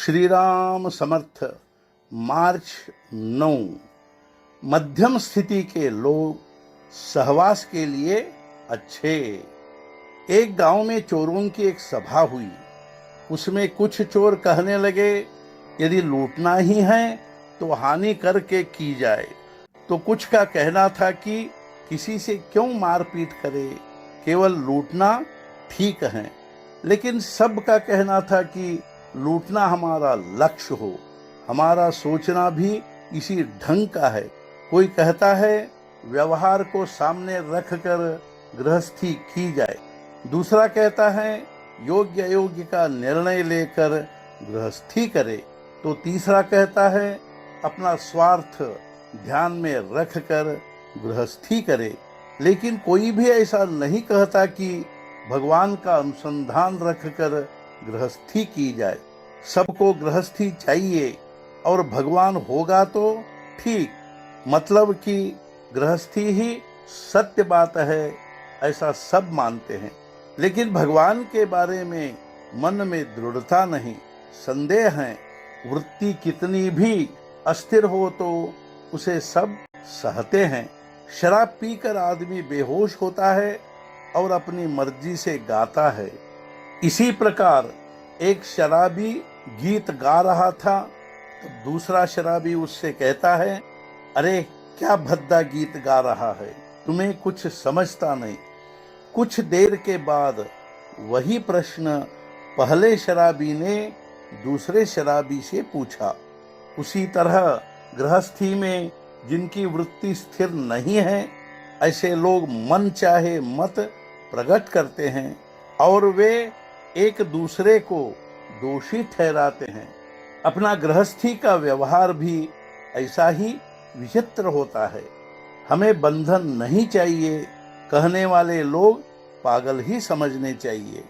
श्री राम समर्थ। मार्च 9। मध्यम स्थिति के लोग सहवास के लिए अच्छे। एक गांव में चोरों की एक सभा हुई। उसमें कुछ चोर कहने लगे, यदि लूटना ही है तो हानि करके की जाए। तो कुछ का कहना था कि किसी से क्यों मारपीट करे, केवल लूटना ठीक है। लेकिन सबका कहना था कि लूटना हमारा लक्ष्य हो, हमारा सोचना भी इसी ढंग का है। कोई कहता है व्यवहार को सामने रखकर गृहस्थी की जाए, दूसरा कहता है योग्य अयोग्य का निर्णय लेकर गृहस्थी करे, तो तीसरा कहता है अपना स्वार्थ ध्यान में रखकर गृहस्थी करे। लेकिन कोई भी ऐसा नहीं कहता कि भगवान का अनुसंधान रखकर गृहस्थी की जाए। सबको गृहस्थी चाहिए और भगवान होगा तो ठीक, मतलब कि गृहस्थी ही सत्य बात है, ऐसा सब मानते हैं। लेकिन भगवान के बारे में मन में दृढ़ता नहीं, संदेह है। वृत्ति कितनी भी अस्थिर हो तो उसे सब सहते हैं। शराब पीकर आदमी बेहोश होता है और अपनी मर्जी से गाता है। इसी प्रकार एक शराबी गीत गा रहा था तो दूसरा शराबी उससे कहता है, अरे क्या भद्दा गीत गा रहा है, तुम्हें कुछ समझता नहीं। कुछ देर के बाद वही प्रश्न पहले शराबी ने दूसरे शराबी से पूछा। उसी तरह गृहस्थी में जिनकी वृत्ति स्थिर नहीं है, ऐसे लोग मन चाहे मत प्रकट करते हैं और वे एक दूसरे को दोषी ठहराते हैं। अपना गृहस्थी का व्यवहार भी ऐसा ही विचित्र होता है। हमें बंधन नहीं चाहिए कहने वाले लोग पागल ही समझने चाहिए।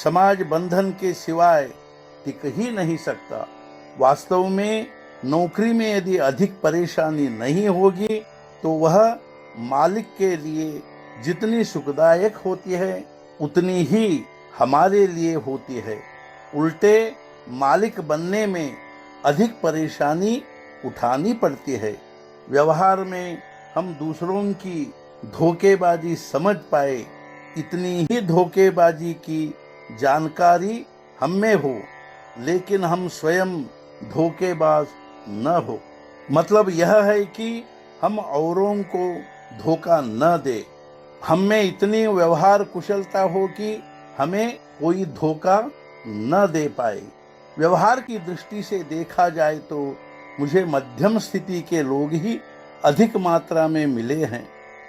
समाज बंधन के सिवाय टिक ही नहीं सकता। वास्तव में नौकरी में यदि अधिक परेशानी नहीं होगी तो वह मालिक के लिए जितनी सुखदायक होती है उतनी ही हमारे लिए होती है। उल्टे मालिक बनने में अधिक परेशानी उठानी पड़ती है। व्यवहार में हम दूसरों की धोखेबाजी समझ पाए, इतनी ही धोखेबाजी की जानकारी हम में हो, लेकिन हम स्वयं धोखेबाज न हो। मतलब यह है कि हम औरों को धोखा न दे। हम में इतनी व्यवहार कुशलता हो कि हमें कोई धोखा न दे पाए। व्यवहार की दृष्टि से देखा जाए तो मुझे मध्यम स्थिति के लोग ही अधिक मात्रा में मिले हैं।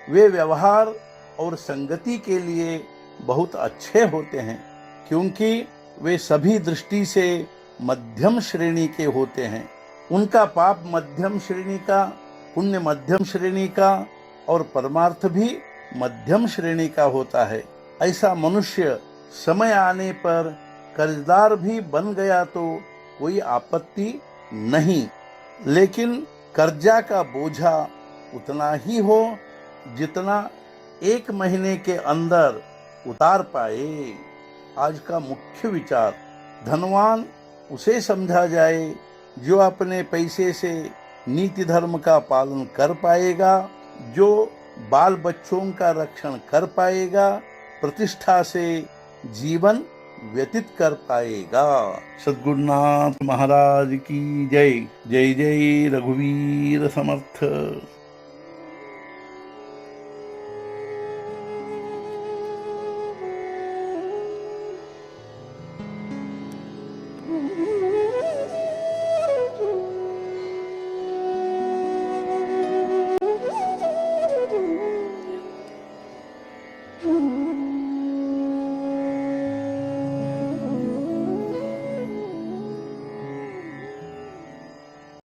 वे व्यवहार और संगति के लिए बहुत अच्छे होते हैं, क्योंकि वे सभी दृष्टि से मध्यम श्रेणी के होते हैं। उनका पाप मध्यम श्रेणी का, पुण्य मध्यम श्रेणी का और परमार्थ भी मध्यम श्रेणी का होता है। ऐसा मनुष्य समय आने पर कर्जदार भी बन गया तो कोई आपत्ति नहीं, लेकिन कर्जा का बोझा उतना ही हो जितना 1 महीने के अंदर उतार पाए। आज का मुख्य विचार, धनवान उसे समझा जाए जो अपने पैसे से नीति धर्म का पालन कर पाएगा, जो बाल बच्चों का रक्षण कर पाएगा, प्रतिष्ठा से जीवन व्यतीत कर पाएगा। सद्गुरुनाथ महाराज की जय। जय जय रघुवीर समर्थ।